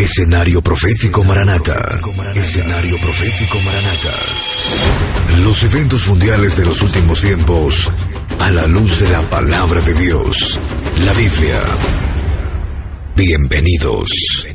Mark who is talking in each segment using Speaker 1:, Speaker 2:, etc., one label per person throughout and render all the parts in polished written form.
Speaker 1: Escenario Profético Maranata. Escenario Profético Maranata. Los eventos mundiales de los últimos tiempos a la luz de la palabra de Dios, la Biblia. Bienvenidos.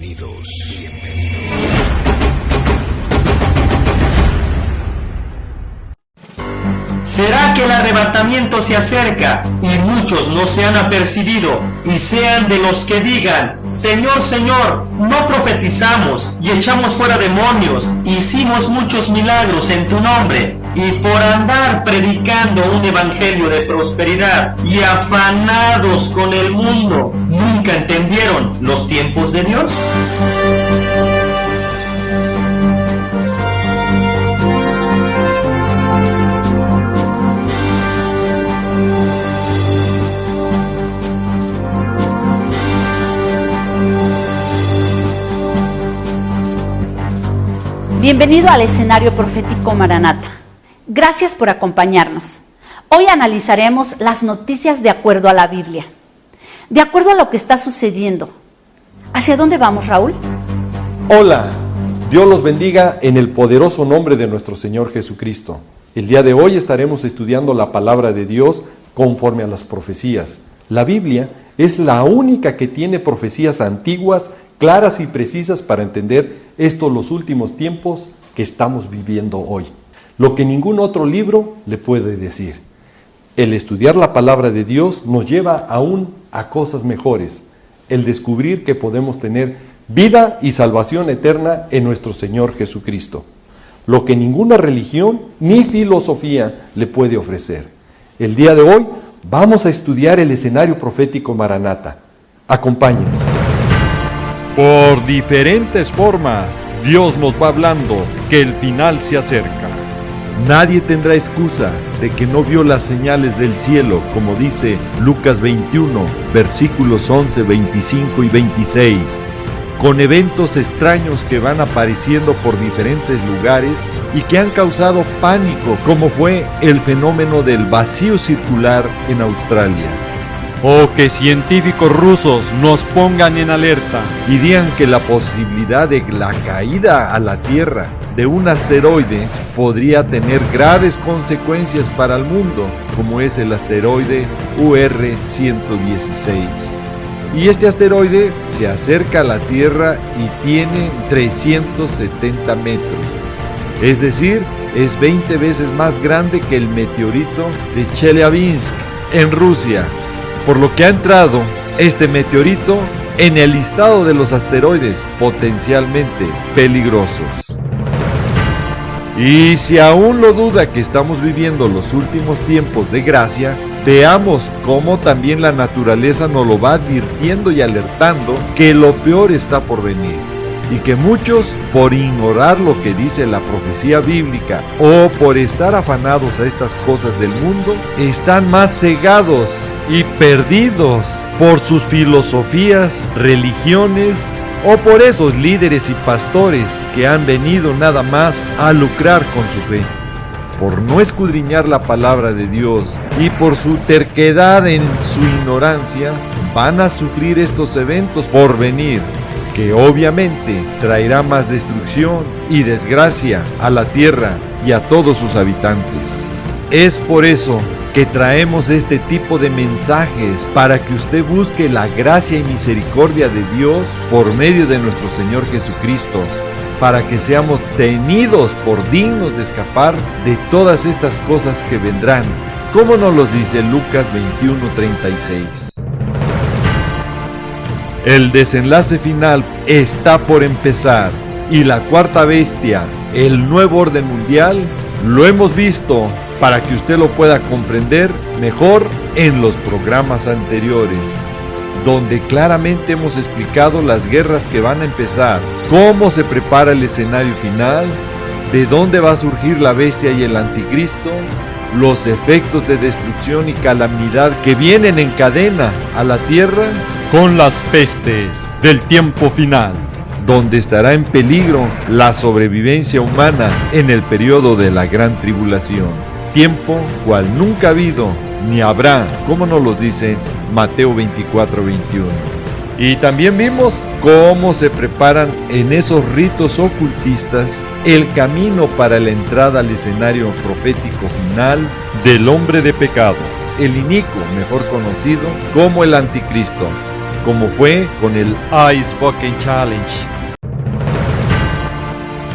Speaker 2: ¿Será que el arrebatamiento se acerca y muchos no se han apercibido y sean de los que digan: Señor, Señor, no profetizamos y echamos fuera demonios, hicimos muchos milagros en tu nombre? Y por andar predicando un evangelio de prosperidad y afanados con el mundo, ¿nunca entendieron los tiempos de Dios?
Speaker 3: Bienvenido al Escenario Profético Maranata. Gracias por acompañarnos. Hoy analizaremos las noticias de acuerdo a la Biblia, de acuerdo a lo que está sucediendo. ¿Hacia dónde vamos, Raúl?
Speaker 4: Hola, Dios los bendiga en el poderoso nombre de nuestro Señor Jesucristo. El día de hoy estaremos estudiando la palabra de Dios conforme a las profecías. La Biblia es la única que tiene profecías antiguas, claras y precisas para entender los últimos tiempos que estamos viviendo hoy. Lo que ningún otro libro le puede decir. El estudiar la palabra de Dios nos lleva aún a cosas mejores. El descubrir que podemos tener vida y salvación eterna en nuestro Señor Jesucristo. Lo que ninguna religión ni filosofía le puede ofrecer. El día de hoy vamos a estudiar el escenario profético Maranata. Acompáñenos.
Speaker 5: Por diferentes formas, Dios nos va hablando que el final se acerca. Nadie tendrá excusa de que no vio las señales del cielo, como dice Lucas 21, versículos 11, 25 y 26, con eventos extraños que van apareciendo por diferentes lugares y que han causado pánico, como fue el fenómeno del vacío circular en Australia. O que científicos rusos nos pongan en alerta y digan que la posibilidad de la caída a la Tierra de un asteroide podría tener graves consecuencias para el mundo, como es el asteroide UR-116. Y este asteroide se acerca a la Tierra y tiene 370 metros. Es decir, es 20 veces más grande que el meteorito de Chelyabinsk en Rusia. Por lo que ha entrado este meteorito en el listado de los asteroides potencialmente peligrosos. Y si aún lo duda que estamos viviendo los últimos tiempos de gracia, veamos cómo también la naturaleza nos lo va advirtiendo y alertando que lo peor está por venir. Y que muchos, por ignorar lo que dice la profecía bíblica o por estar afanados a estas cosas del mundo, están más cegados y perdidos por sus filosofías, religiones o por esos líderes y pastores que han venido nada más a lucrar con su fe. Por no escudriñar la palabra de Dios y por su terquedad en su ignorancia, van a sufrir estos eventos por venir, que obviamente traerá más destrucción y desgracia a la tierra y a todos sus habitantes. Es por eso que traemos este tipo de mensajes para que usted busque la gracia y misericordia de Dios por medio de nuestro Señor Jesucristo, para que seamos tenidos por dignos de escapar de todas estas cosas que vendrán, como nos los dice Lucas 21:36. El desenlace final está por empezar y la cuarta bestia, el nuevo orden mundial, lo hemos visto para que usted lo pueda comprender mejor en los programas anteriores, donde claramente hemos explicado las guerras que van a empezar, cómo se prepara el escenario final, de dónde va a surgir la bestia y el anticristo, los efectos de destrucción y calamidad que vienen en cadena a la tierra con las pestes del tiempo final, donde estará en peligro la sobrevivencia humana en el periodo de la gran tribulación, tiempo cual nunca ha habido ni habrá, como nos lo dice Mateo 24:21. Y también vimos cómo se preparan en esos ritos ocultistas el camino para la entrada al escenario profético final del hombre de pecado, el inicuo, mejor conocido como el anticristo, como fue con el Ice Bucket Challenge.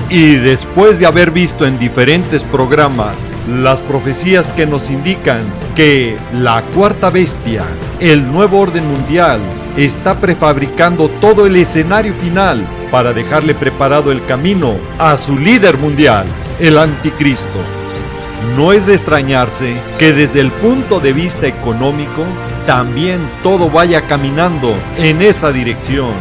Speaker 5: Y después de haber visto en diferentes programas las profecías que nos indican que la cuarta bestia, el nuevo orden mundial, está prefabricando todo el escenario final para dejarle preparado el camino a su líder mundial, el anticristo, no es de extrañarse que desde el punto de vista económico también todo vaya caminando en esa dirección.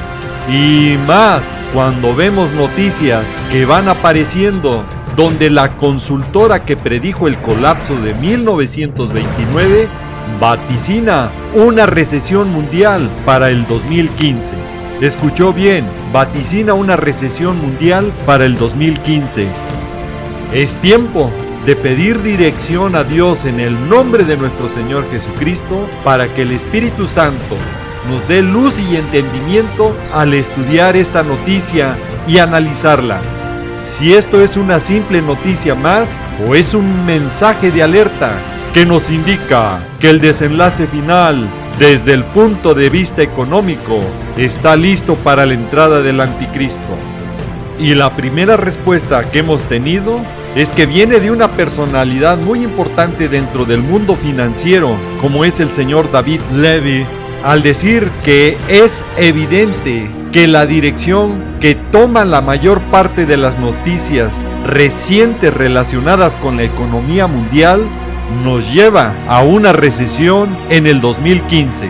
Speaker 5: Y más cuando vemos noticias que van apareciendo donde la consultora que predijo el colapso de 1929 vaticina una recesión mundial para el 2015. Escuchó bien, vaticina una recesión mundial para el 2015. Es tiempo de pedir dirección a Dios en el nombre de nuestro Señor Jesucristo para que el Espíritu Santo nos dé luz y entendimiento al estudiar esta noticia y analizarla. Si esto es una simple noticia más o es un mensaje de alerta que nos indica que el desenlace final desde el punto de vista económico está listo para la entrada del anticristo. Y la primera respuesta que hemos tenido es que viene de una personalidad muy importante dentro del mundo financiero, como es el señor David Levy, al decir que es evidente que la dirección que toman la mayor parte de las noticias recientes relacionadas con la economía mundial nos lleva a una recesión en el 2015.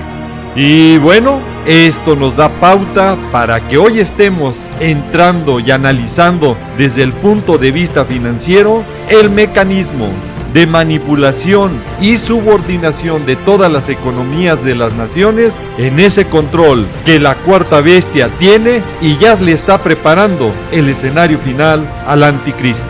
Speaker 5: Y bueno, esto nos da pauta para que hoy estemos entrando y analizando desde el punto de vista financiero el mecanismo de manipulación y subordinación de todas las economías de las naciones en ese control que la cuarta bestia tiene y ya le está preparando el escenario final al anticristo.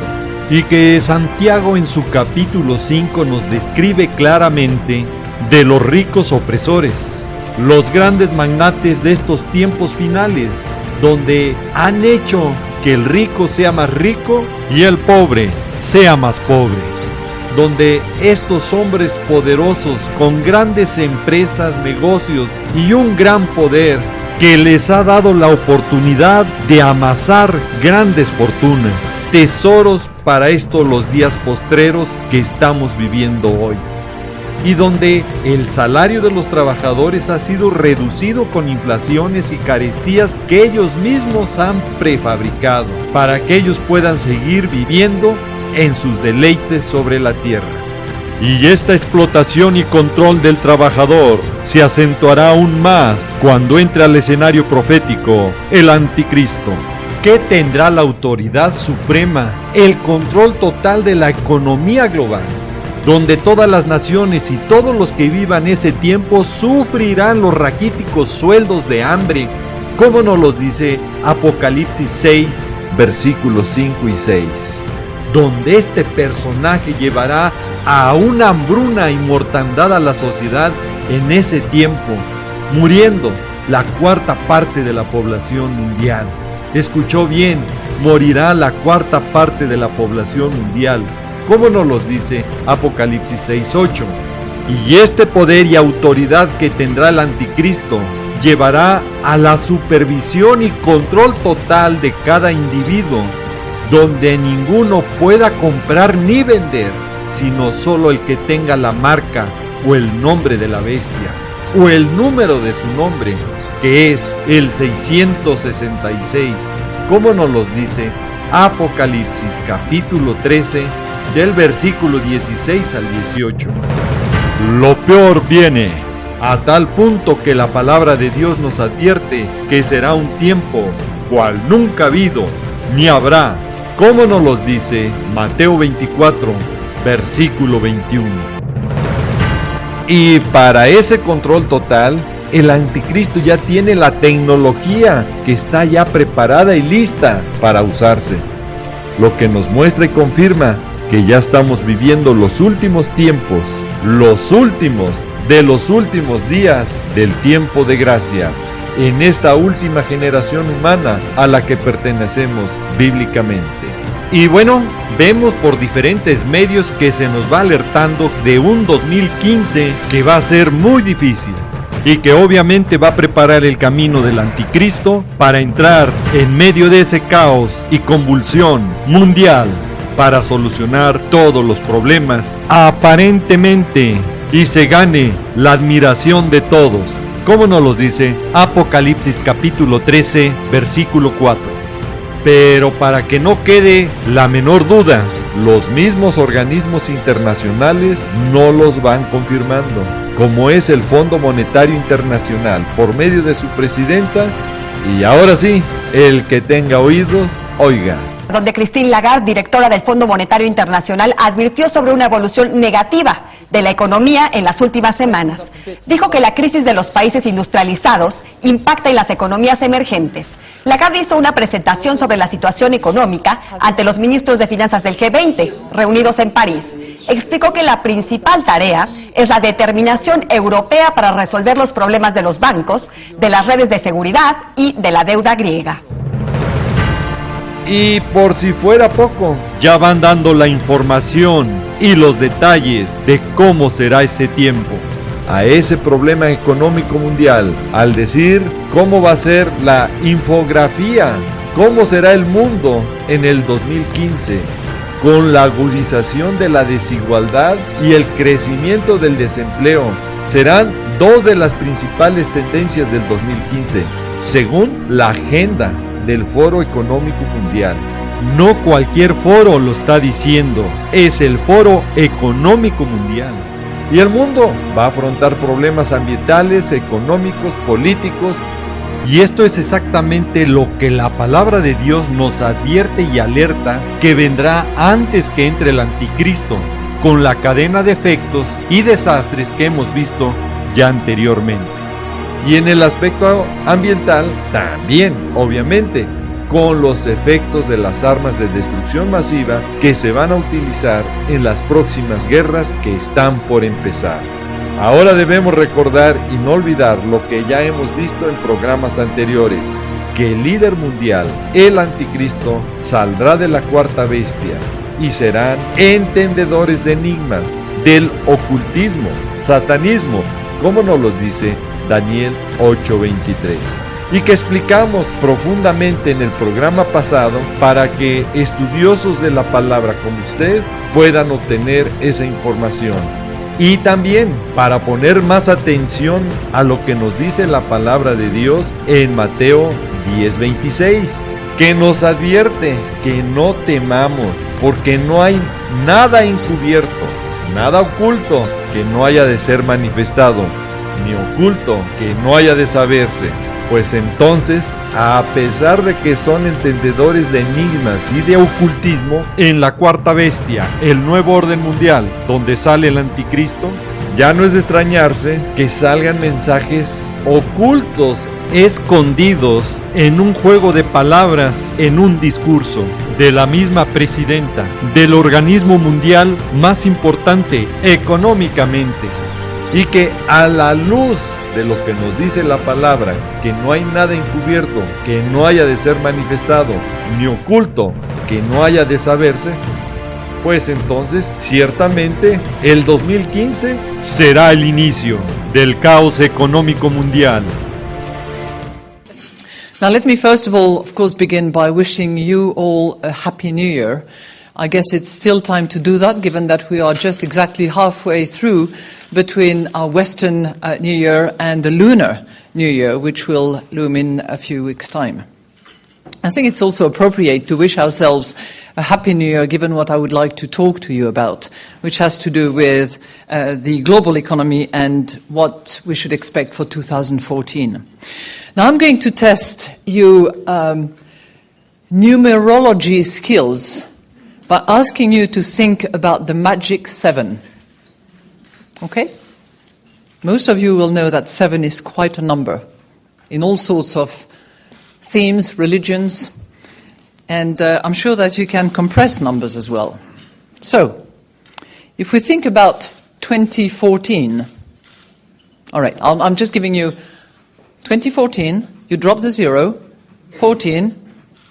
Speaker 5: Y que Santiago en su capítulo 5 nos describe claramente de los ricos opresores, los grandes magnates de estos tiempos finales, donde han hecho que el rico sea más rico y el pobre sea más pobre, donde estos hombres poderosos con grandes empresas, negocios y un gran poder que les ha dado la oportunidad de amasar grandes fortunas, tesoros para estos los días postreros que estamos viviendo hoy, y donde el salario de los trabajadores ha sido reducido con inflaciones y carestías que ellos mismos han prefabricado para que ellos puedan seguir viviendo en sus deleites sobre la tierra. Y esta explotación y control del trabajador se acentuará aún más cuando entre al escenario profético el anticristo, que tendrá la autoridad suprema, el control total de la economía global, donde todas las naciones y todos los que vivan ese tiempo sufrirán los raquíticos sueldos de hambre, como nos los dice Apocalipsis 6, versículos 5 y 6. Donde este personaje llevará a una hambruna y mortandad a la sociedad en ese tiempo, muriendo la cuarta parte de la población mundial. Escuchó bien, morirá la cuarta parte de la población mundial, como nos lo dice Apocalipsis 6:8. Y este poder y autoridad que tendrá el anticristo llevará a la supervisión y control total de cada individuo, donde ninguno pueda comprar ni vender, sino solo el que tenga la marca o el nombre de la bestia, o el número de su nombre, que es el 666, como nos los dice Apocalipsis capítulo 13, del versículo 16 al 18. Lo peor viene, a tal punto que la palabra de Dios nos advierte que será un tiempo cual nunca ha habido ni habrá, como nos los dice Mateo 24, versículo 21. Y para ese control total, el anticristo ya tiene la tecnología que está ya preparada y lista para usarse, lo que nos muestra y confirma que ya estamos viviendo los últimos tiempos, los últimos de los últimos días del tiempo de gracia, en esta última generación humana a la que pertenecemos bíblicamente. Y bueno, vemos por diferentes medios que se nos va alertando de un 2015 que va a ser muy difícil y que obviamente va a preparar el camino del anticristo para entrar en medio de ese caos y convulsión mundial para solucionar todos los problemas aparentemente y se gane la admiración de todos, como nos lo dice Apocalipsis capítulo 13, versículo 4. Pero para que no quede la menor duda, los mismos organismos internacionales no los van confirmando, como es el Fondo Monetario Internacional por medio de su presidenta, y ahora sí, el que tenga oídos, oiga.
Speaker 6: Donde Christine Lagarde, directora del Fondo Monetario Internacional, advirtió sobre una evolución negativa de la economía en las últimas semanas. Dijo que la crisis de los países industrializados impacta en las economías emergentes. Lagarde hizo una presentación sobre la situación económica ante los ministros de finanzas del G20, reunidos en París. Explicó que la principal tarea es la determinación europea para resolver los problemas de los bancos, de las redes de seguridad y de la deuda griega.
Speaker 5: Y por si fuera poco, ya van dando la información y los detalles de cómo será ese tiempo, a ese problema económico mundial, al decir cómo va a ser la infografía, cómo será el mundo en el 2015, con la agudización de la desigualdad y el crecimiento del desempleo. Serán dos de las principales tendencias del 2015, según la agenda del Foro Económico Mundial. No cualquier foro lo está diciendo, es el Foro Económico Mundial. Y el mundo va a afrontar problemas ambientales, económicos, políticos, y esto es exactamente lo que la palabra de Dios nos advierte y alerta que vendrá antes que entre el anticristo, con la cadena de efectos y desastres que hemos visto ya anteriormente. Y en el aspecto ambiental también, obviamente, con los efectos de las armas de destrucción masiva que se van a utilizar en las próximas guerras que están por empezar. Ahora debemos recordar y no olvidar lo que ya hemos visto en programas anteriores, que el líder mundial, el anticristo, saldrá de la cuarta bestia y serán entendedores de enigmas, del ocultismo, satanismo, como nos los dice Daniel 8:23. Y que explicamos profundamente en el programa pasado para que estudiosos de la palabra como usted puedan obtener esa información. Y también para poner más atención a lo que nos dice la palabra de Dios en Mateo 10:26, que nos advierte que no temamos, porque no hay nada encubierto, nada oculto que no haya de ser manifestado, ni oculto que no haya de saberse. Pues entonces, a pesar de que son entendedores de enigmas y de ocultismo, en la cuarta bestia, el nuevo orden mundial, donde sale el anticristo, ya no es de extrañarse que salgan mensajes ocultos, escondidos en un juego de palabras, en un discurso de la misma presidenta del organismo mundial más importante económicamente. Y que a la luz de lo que nos dice la palabra, que no hay nada encubierto que no haya de ser manifestado, ni oculto que no haya de saberse, pues entonces ciertamente el 2015 será el inicio del caos económico mundial.
Speaker 7: Now let me first of all, of course, begin by wishing you all a Happy New Year. I guess it's still time to do that, given that we are just exactly halfway through between our Western New Year and the Lunar New Year, which will loom in a few weeks' time. I think it's also appropriate to wish ourselves a Happy New Year, given what I would like to talk to you about, which has to do with the global economy and what we should expect for 2014. Now I'm going to test you numerology skills by asking you to think about the magic 7. Okay? Most of you will know that 7 is quite a number in all sorts of themes, religions, and I'm sure that you can compress numbers as well. So, if we think about 2014, all right, I'm just giving you 2014, you drop the 0, 14,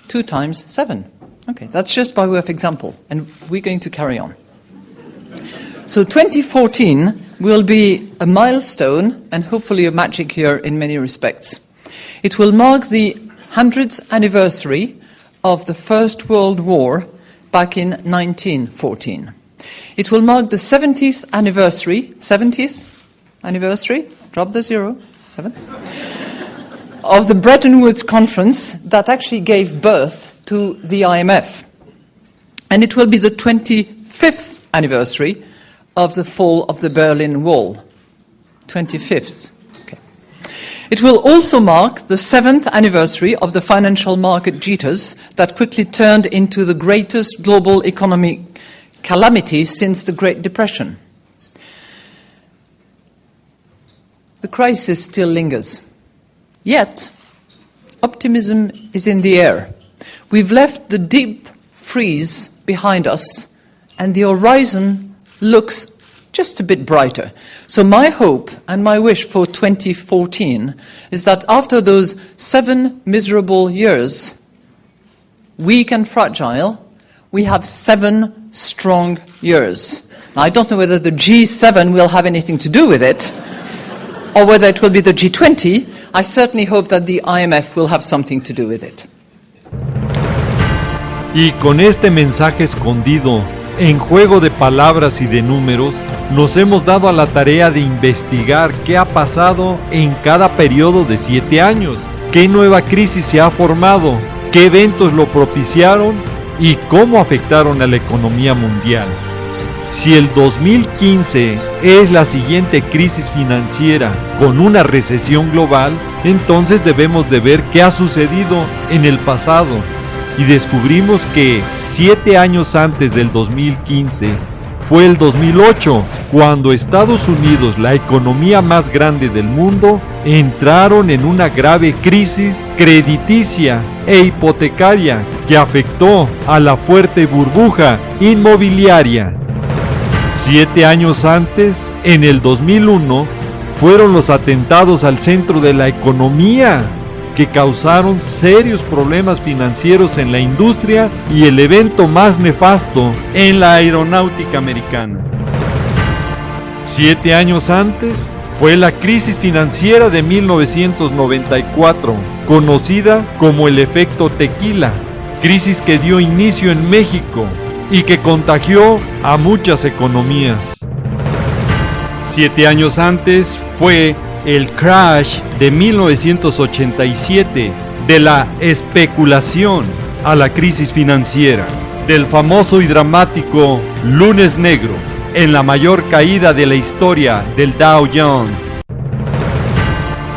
Speaker 7: 2 times 7. Okay, that's just by way of example, and we're going to carry on. So 2014 will be a milestone and hopefully a magic year in many respects. It will mark the 100th anniversary of the First World War back in 1914. It will mark the 70th anniversary, drop the 0, 7, of the Bretton Woods Conference that actually gave birth to the IMF. And it will be the 25th anniversary of the fall of the Berlin Wall. 25th. Okay. It will also mark the 7th anniversary of the financial market jitters that quickly turned into the greatest global economic calamity since the Great Depression. The crisis still lingers. Yet, optimism is in the air. We've left the deep freeze behind us, and the horizon looks just a bit brighter. So my hope and my wish for 2014 is that after those 7 miserable years, weak and fragile, we have 7 strong years. Now, I don't know whether the G7 will have anything to do with it, or whether it will be the G20. I certainly hope that the IMF will have something to do with it.
Speaker 5: Y con este mensaje escondido, en juego de palabras y de números, nos hemos dado a la tarea de investigar qué ha pasado en cada periodo de 7 años, qué nueva crisis se ha formado, qué eventos lo propiciaron y cómo afectaron a la economía mundial. Si el 2015 es la siguiente crisis financiera con una recesión global, entonces debemos de ver qué ha sucedido en el pasado. Y descubrimos que 7 años antes del 2015 fue el 2008, cuando Estados Unidos, la economía más grande del mundo, entraron en una grave crisis crediticia e hipotecaria que afectó a la fuerte burbuja inmobiliaria. 7 años antes, en el 2001, fueron los atentados al centro de la economía, que causaron serios problemas financieros en la industria y el evento más nefasto en la aeronáutica americana. 7 años antes fue la crisis financiera de 1994, conocida como el efecto tequila, crisis que dio inicio en México y que contagió a muchas economías. 7 años antes fue el crash de 1987, de la especulación a la crisis financiera, del famoso y dramático Lunes Negro, en la mayor caída de la historia del Dow Jones.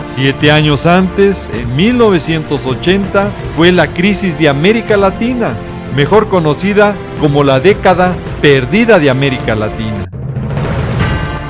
Speaker 5: 7 años antes, en 1980, fue la crisis de América Latina, mejor conocida como la década perdida de América Latina.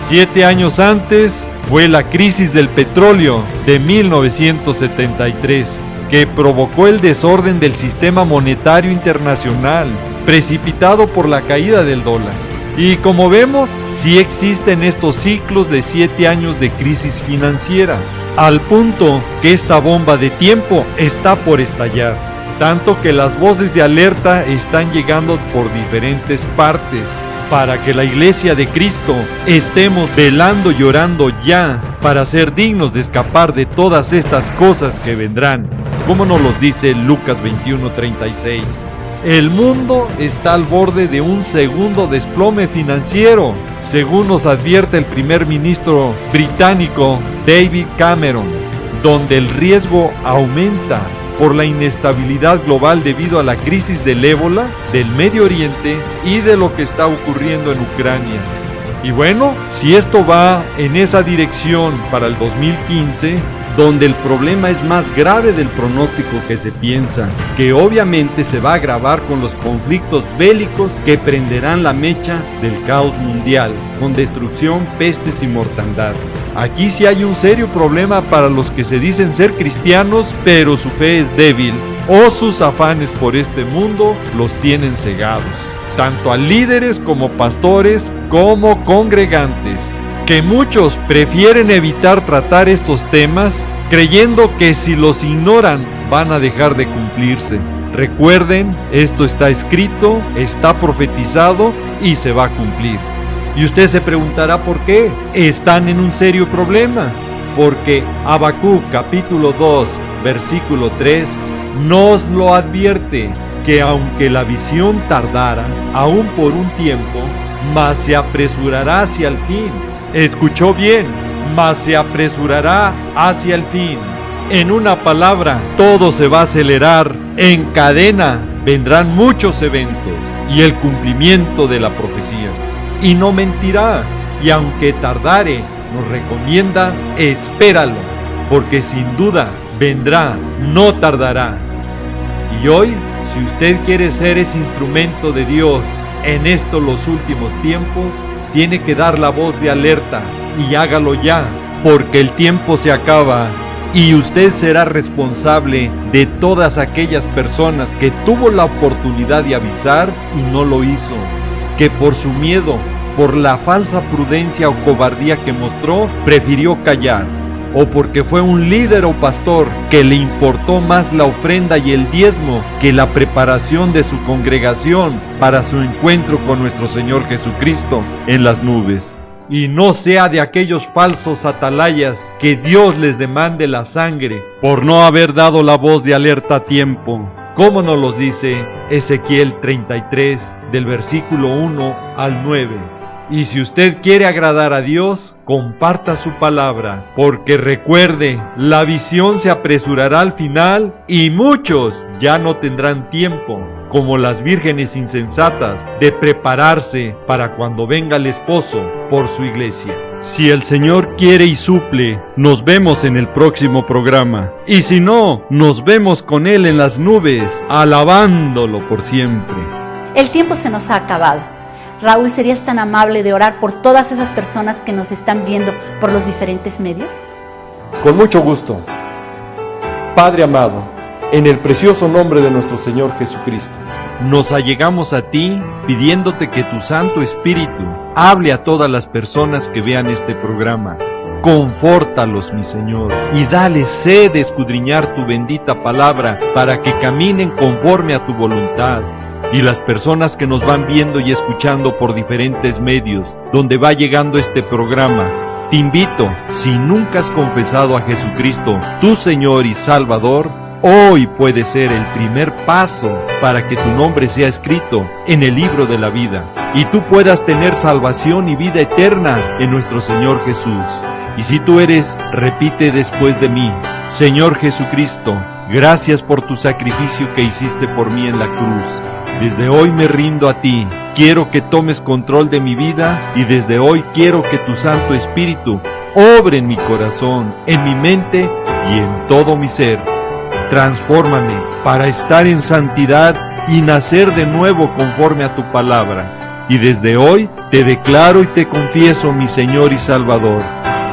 Speaker 5: 7 años antes fue la crisis del petróleo de 1973, que provocó el desorden del sistema monetario internacional, precipitado por la caída del dólar. Y como vemos, sí existen estos ciclos de 7 años de crisis financiera, al punto que esta bomba de tiempo está por estallar. Tanto que las voces de alerta están llegando por diferentes partes, para que la Iglesia de Cristo estemos velando y orando ya, para ser dignos de escapar de todas estas cosas que vendrán, como nos los dice Lucas 21:36. El mundo está al borde de un segundo desplome financiero, según nos advierte el primer ministro británico David Cameron, donde el riesgo aumenta por la inestabilidad global debido a la crisis del ébola, del Medio Oriente y de lo que está ocurriendo en Ucrania. Y bueno, si esto va en esa dirección para el 2015, donde el problema es más grave del pronóstico que se piensa, que obviamente se va a agravar con los conflictos bélicos que prenderán la mecha del caos mundial, con destrucción, pestes y mortandad. Aquí sí hay un serio problema para los que se dicen ser cristianos, pero su fe es débil, o sus afanes por este mundo los tienen cegados, tanto a líderes como pastores como congregantes, que muchos prefieren evitar tratar estos temas creyendo que si los ignoran van a dejar de cumplirse. Recuerden, esto está escrito, está profetizado y se va a cumplir. Y usted se preguntará por qué. Están en un serio problema, porque Habacuc capítulo 2, versículo 3, nos lo advierte, que aunque la visión tardara, aún por un tiempo, mas se apresurará hacia el fin. Escuchó bien, mas se apresurará hacia el fin. En una palabra, todo se va a acelerar. En cadena vendrán muchos eventos y el cumplimiento de la profecía. Y no mentirá, y aunque tardare, nos recomienda, espéralo, porque sin duda vendrá, no tardará. Y hoy, si usted quiere ser ese instrumento de Dios en estos los últimos tiempos, tiene que dar la voz de alerta, y hágalo ya, porque el tiempo se acaba, y usted será responsable de todas aquellas personas que tuvo la oportunidad de avisar y no lo hizo, que por su miedo, por la falsa prudencia o cobardía que mostró, prefirió callar, o porque fue un líder o pastor que le importó más la ofrenda y el diezmo que la preparación de su congregación para su encuentro con nuestro Señor Jesucristo en las nubes. Y no sea de aquellos falsos atalayas que Dios les demande la sangre por no haber dado la voz de alerta a tiempo, como nos los dice Ezequiel 33 del versículo 1 al 9. Y si usted quiere agradar a Dios, comparta su palabra, porque recuerde, la visión se apresurará al final y muchos ya no tendrán tiempo, como las vírgenes insensatas, de prepararse para cuando venga el esposo por su iglesia. Si el Señor quiere y suple, nos vemos en el próximo programa. Y si no, nos vemos con Él en las nubes, alabándolo por siempre.
Speaker 3: El tiempo se nos ha acabado. Raúl, ¿serías tan amable de orar por todas esas personas que nos están viendo por los diferentes medios?
Speaker 4: Con mucho gusto. Padre amado, en el precioso nombre de nuestro Señor Jesucristo,
Speaker 5: nos allegamos a ti pidiéndote que tu Santo Espíritu hable a todas las personas que vean este programa. Confórtalos, mi Señor, y dale sed de escudriñar tu bendita palabra para que caminen conforme a tu voluntad. Y las personas que nos van viendo y escuchando por diferentes medios, donde va llegando este programa, te invito, si nunca has confesado a Jesucristo, tu Señor y Salvador, hoy puede ser el primer paso para que tu nombre sea escrito en el libro de la vida, y tú puedas tener salvación y vida eterna en nuestro Señor Jesús. Y si tú eres, repite después de mí: Señor Jesucristo, gracias por tu sacrificio que hiciste por mí en la cruz. Desde hoy me rindo a ti, quiero que tomes control de mi vida y desde hoy quiero que tu Santo Espíritu obre en mi corazón, en mi mente y en todo mi ser. Transfórmame para estar en santidad y nacer de nuevo conforme a tu palabra. Y desde hoy te declaro y te confieso mi Señor y Salvador.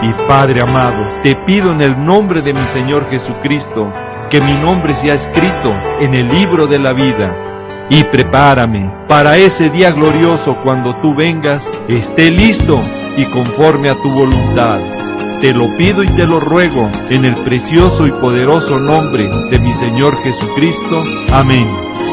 Speaker 5: Y Padre amado, te pido en el nombre de mi Señor Jesucristo, que mi nombre sea escrito en el libro de la vida. Y prepárame para ese día glorioso cuando tú vengas, esté listo y conforme a tu voluntad. Te lo pido y te lo ruego en el precioso y poderoso nombre de mi Señor Jesucristo. Amén.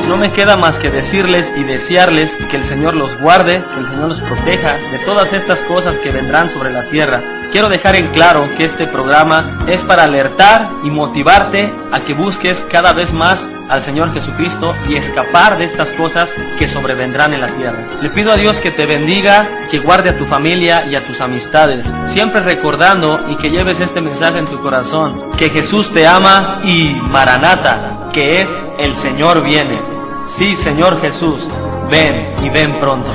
Speaker 2: No me queda más que decirles y desearles que el Señor los guarde, que el Señor los proteja de todas estas cosas que vendrán sobre la tierra. Quiero dejar en claro que este programa es para alertar y motivarte a que busques cada vez más al Señor Jesucristo y escapar de estas cosas que sobrevendrán en la tierra. Le pido a Dios que te bendiga, que guarde a tu familia y a tus amistades, siempre recordando y que lleves este mensaje en tu corazón, que Jesús te ama y Maranata, que es el Señor viene. Sí, Señor Jesús, ven y ven pronto.